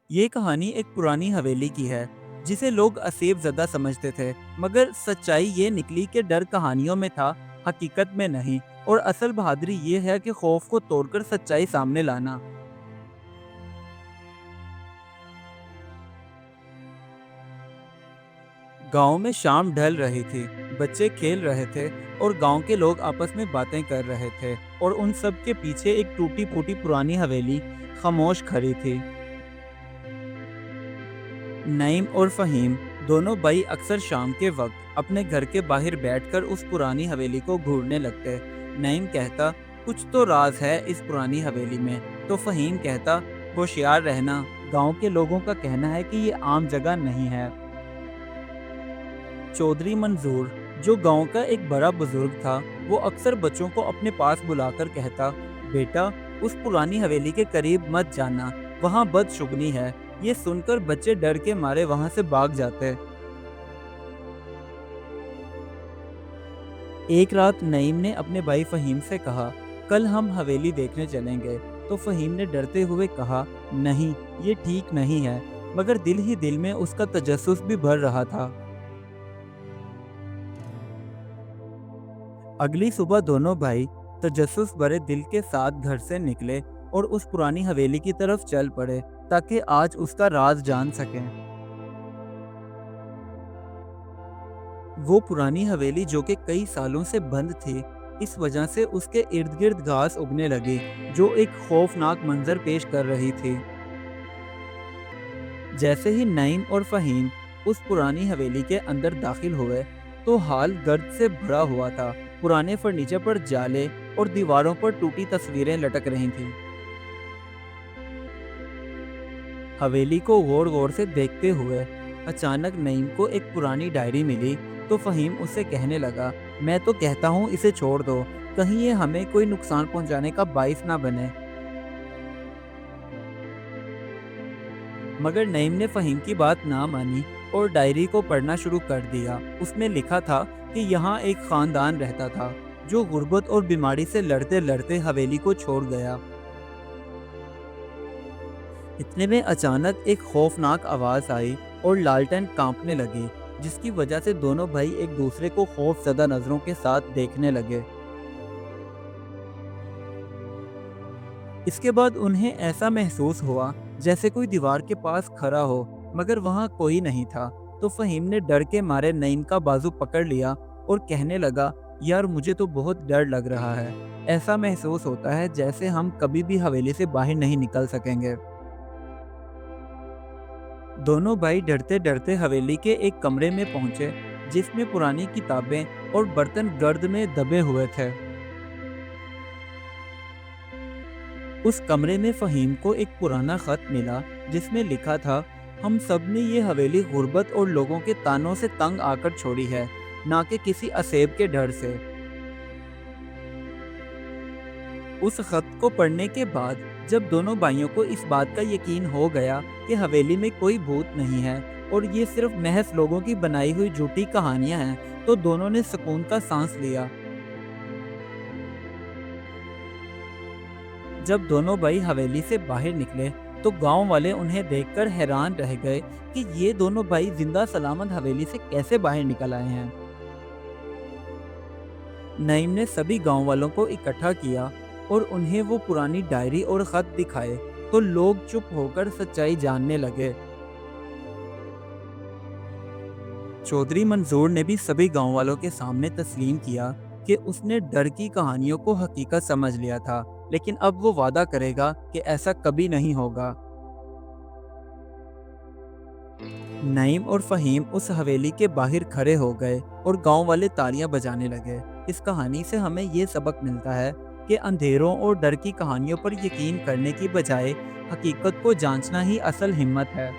یہ کہانی ایک پرانی حویلی کی ہے جسے لوگ اسیب زدہ سمجھتے تھے، مگر سچائی یہ نکلی کہ ڈر کہانیوں میں تھا، حقیقت میں نہیں۔ اور اصل بہادری یہ ہے کہ خوف کو توڑ کر سچائی سامنے لانا۔ گاؤں میں شام ڈھل رہی تھی، بچے کھیل رہے تھے اور گاؤں کے لوگ آپس میں باتیں کر رہے تھے، اور ان سب کے پیچھے ایک ٹوٹی پھوٹی پرانی حویلی خاموش کھڑی تھی۔ نعیم اور فہیم دونوں بھائی اکثر شام کے وقت اپنے گھر کے باہر بیٹھ کر اس پرانی حویلی کو گھورنے لگتے۔ نعیم کہتا، کچھ تو راز ہے اس پرانی حویلی میں، تو فہیم کہتا، ہوشیار رہنا، گاؤں کے لوگوں کا کہنا ہے کہ یہ عام جگہ نہیں ہے۔ چودھری منظور، جو گاؤں کا ایک بڑا بزرگ تھا، وہ اکثر بچوں کو اپنے پاس بلا کر کہتا، بیٹا، اس پرانی حویلی کے قریب مت جانا، وہاں بدشگنی ہے۔ یہ سن کر بچے ڈر کے مارے وہاں سے بھاگ جاتے۔ ایک رات نعیم نے اپنے بھائی فہیم سے کہا، کل ہم حویلی دیکھنے چلیں گے۔ تو فہیم نے ڈرتے ہوئے کہا، نہیں، یہ ٹھیک نہیں ہے، مگر دل ہی دل میں اس کا تجسس بھی بڑھ رہا تھا۔ اگلی صبح دونوں بھائی تجسس بھرے دل کے ساتھ گھر سے نکلے اور اس پرانی حویلی کی طرف چل پڑے تاکہ آج اس کا راز جان سکیں۔ وہ پرانی حویلی جو کہ کئی سالوں سے بند تھی، اس وجہ سے اس کے ارد گرد گھاس اگنے لگی جو ایک خوفناک منظر پیش کر رہی تھی۔ جیسے ہی نعیم اور فہیم اس پرانی حویلی کے اندر داخل ہوئے تو حال گرد سے بھرا ہوا تھا۔ پرانے فرنیچر پر جالے اور دیواروں پر ٹوٹی تصویریں لٹک رہی تھیں۔ حویلی کو غور غور سے دیکھتے ہوئے اچانک نعیم کو ایک پرانی ڈائری ملی، تو فہیم اسے کہنے لگا، میں تو کہتا ہوں اسے چھوڑ دو، کہیں یہ ہمیں کوئی نقصان پہنچانے کا باعث نہ بنے۔ مگر نعیم نے فہیم کی بات نہ مانی اور ڈائری کو پڑھنا شروع کر دیا۔ اس میں لکھا تھا کہ یہاں ایک خاندان رہتا تھا جو غربت اور بیماری سے لڑتے لڑتے حویلی کو چھوڑ گیا۔ اتنے میں اچانک ایک خوفناک آواز آئی اور لالٹین کانپنے لگی، جس کی وجہ سے دونوں بھائی ایک دوسرے کو خوف زدہ نظروں کے ساتھ دیکھنے لگے۔ اس کے بعد انہیں ایسا محسوس ہوا جیسے کوئی دیوار کے پاس کھڑا ہو، مگر وہاں کوئی نہیں تھا۔ تو فہیم نے ڈر کے مارے نعیم کا بازو پکڑ لیا اور کہنے لگا، یار مجھے تو بہت ڈر لگ رہا ہے، ایسا محسوس ہوتا ہے جیسے ہم کبھی بھی حویلی سے باہر نہیں نکل سکیں گے۔ دونوں بھائی ڈرتے ڈرتے حویلی کے ایک کمرے میں پہنچے جس میں پرانی کتابیں اور برتن گرد میں دبے ہوئے تھے۔ اس کمرے میں فہیم کو ایک پرانا خط ملا جس میں لکھا تھا، ہم سب نے یہ حویلی غربت اور لوگوں کے تانوں سے تنگ آ کر چھوڑی ہے، نہ کہ کسی اسیب کے ڈر سے۔ اس خط کو پڑھنے کے بعد جب دونوں بھائیوں کو اس بات کا یقین ہو گیا کہ حویلی میں کوئی بھوت نہیں ہے اور یہ صرف محض لوگوں کی بنائی ہوئی جھوٹی کہانیاں ہیں، تو دونوں نے سکون کا سانس لیا۔ جب دونوں بھائی حویلی سے باہر نکلے تو گاؤں والے انہیں دیکھ کر حیران رہ گئے کہ یہ دونوں بھائی زندہ سلامت حویلی سے کیسے باہر نکل آئے ہیں۔ نعیم نے سبھی گاؤں والوں کو اکٹھا کیا اور انہیں وہ پرانی ڈائری اور خط دکھائے، تو لوگ چپ ہو کر سچائی جاننے لگے۔ چودھری منظور نے بھی سبھی گاؤں والوں کے سامنے تسلیم کیا کہ اس نے ڈر کی کہانیوں کو حقیقت سمجھ لیا تھا، لیکن اب وہ وعدہ کرے گا کہ ایسا کبھی نہیں ہوگا۔ نعیم اور فہیم اس حویلی کے باہر کھڑے ہو گئے اور گاؤں والے تالیاں بجانے لگے۔ اس کہانی سے ہمیں یہ سبق ملتا ہے کہ اندھیروں اور ڈر کی کہانیوں پر یقین کرنے کی بجائے حقیقت کو جانچنا ہی اصل ہمت ہے۔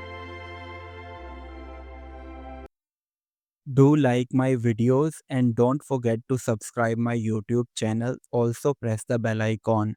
Do like my videos and don't forget to subscribe my YouTube channel. Also press the bell icon.